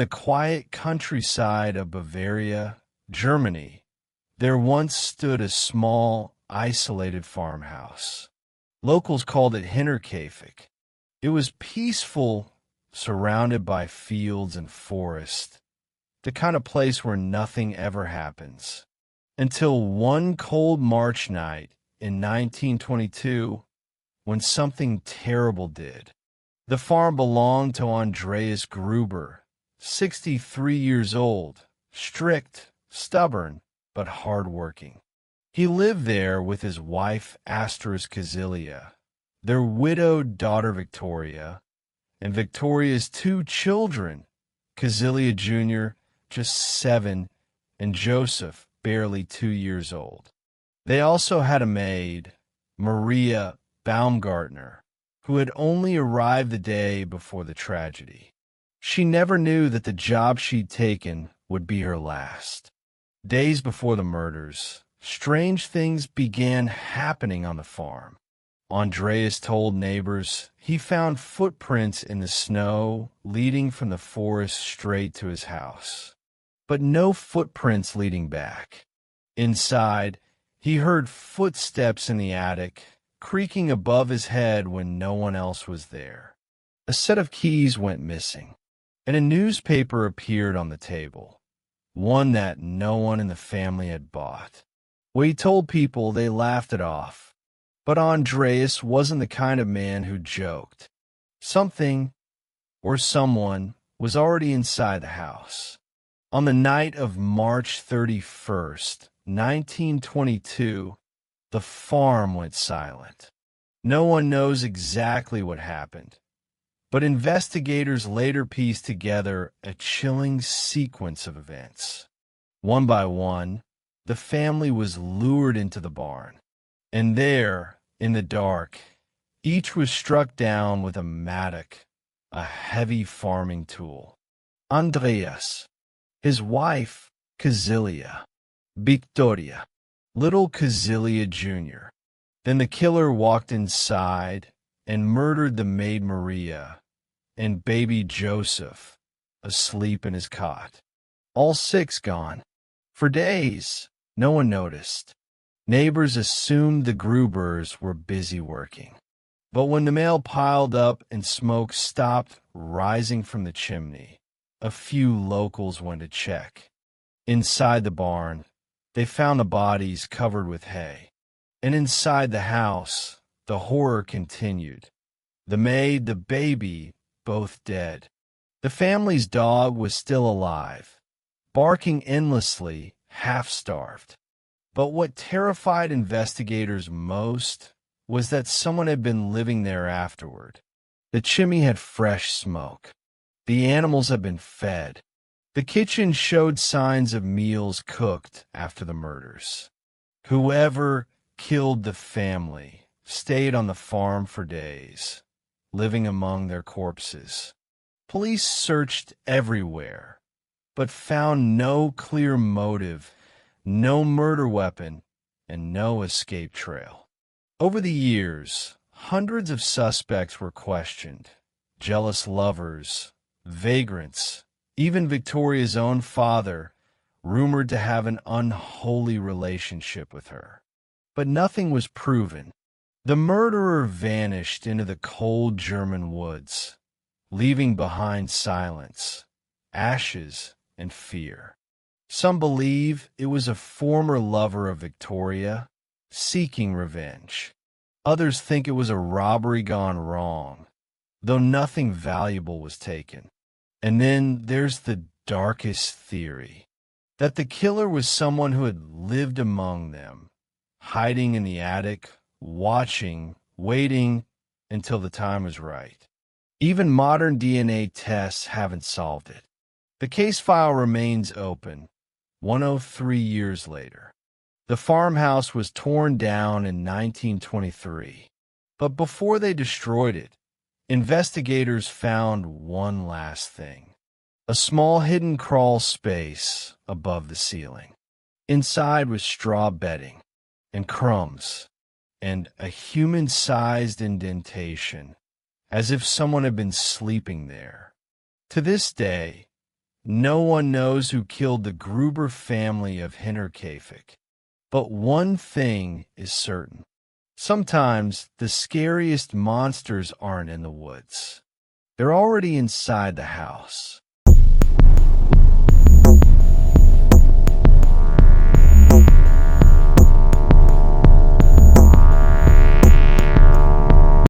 the quiet countryside of Bavaria, Germany, there once stood a small, isolated farmhouse. Locals called it Hinterkaifeck. It was peaceful, surrounded by fields and forest, the kind of place where nothing ever happens. Until one cold March night in 1922, when something terrible did. The farm belonged to Andreas Gruber, 63 years old, strict, stubborn, but hard-working. He lived there with his wife Astrid Kazilia, their widowed daughter Victoria, and Victoria's two children, Kazilia Jr., just 7, and Joseph, barely 2 years old. They also had a maid, Maria Baumgartner, who had only arrived the day before the tragedy. She never knew that the job she'd taken would be her last. Days before the murders, strange things began happening on the farm. Andreas told neighbors he found footprints in the snow leading from the forest straight to his house, but no footprints leading back. Inside, he heard footsteps in the attic, creaking above his head when no one else was there. A set of keys went missing, and a newspaper appeared on the table, one that no one in the family had bought. When he told people, they laughed it off. But Andreas wasn't the kind of man who joked. Something, or someone, was already inside the house. On the night of March 31st, 1922, the farm went silent. No one knows exactly what happened, but investigators later pieced together a chilling sequence of events. One by one, the family was lured into the barn, and there, in the dark, each was struck down with a mattock, a heavy farming tool. Andreas, his wife, Kazilia, Victoria, little Kazilia Jr. Then the killer walked inside and murdered the maid Maria and baby Joseph, asleep in his cot. All 6 gone. For days, no one noticed. Neighbors assumed the Grubers were busy working. But when the mail piled up and smoke stopped rising from the chimney, a few locals went to check. Inside the barn, they found the bodies covered with hay. And inside the house, the horror continued. The maid, the baby, both dead. The family's dog was still alive, barking endlessly, half-starved. But what terrified investigators most was that someone had been living there afterward. The chimney had fresh smoke. The animals had been fed. The kitchen showed signs of meals cooked after the murders. Whoever killed the family stayed on the farm for days, living among their corpses. Police searched everywhere, but found no clear motive, no murder weapon, and no escape trail. Over the years, hundreds of suspects were questioned: jealous lovers, vagrants, even Victoria's own father, rumored to have an unholy relationship with her. But nothing was proven. The murderer vanished into the cold German woods, leaving behind silence, ashes, and fear. Some believe it was a former lover of Victoria, seeking revenge. Others think it was a robbery gone wrong, though nothing valuable was taken. And then there's the darkest theory, that the killer was someone who had lived among them, hiding in the attic, watching, waiting until the time was right. Even modern DNA tests haven't solved it. The case file remains open, 103 years later. The farmhouse was torn down in 1923, but before they destroyed it, investigators found one last thing: a small hidden crawl space above the ceiling. Inside was straw bedding and crumbs and a human-sized indentation, as if someone had been sleeping there. To this day, No one knows who killed the Gruber family of Hinterkaifeck, but one thing is certain. Sometimes the scariest monsters aren't in the woods. They're already inside the house.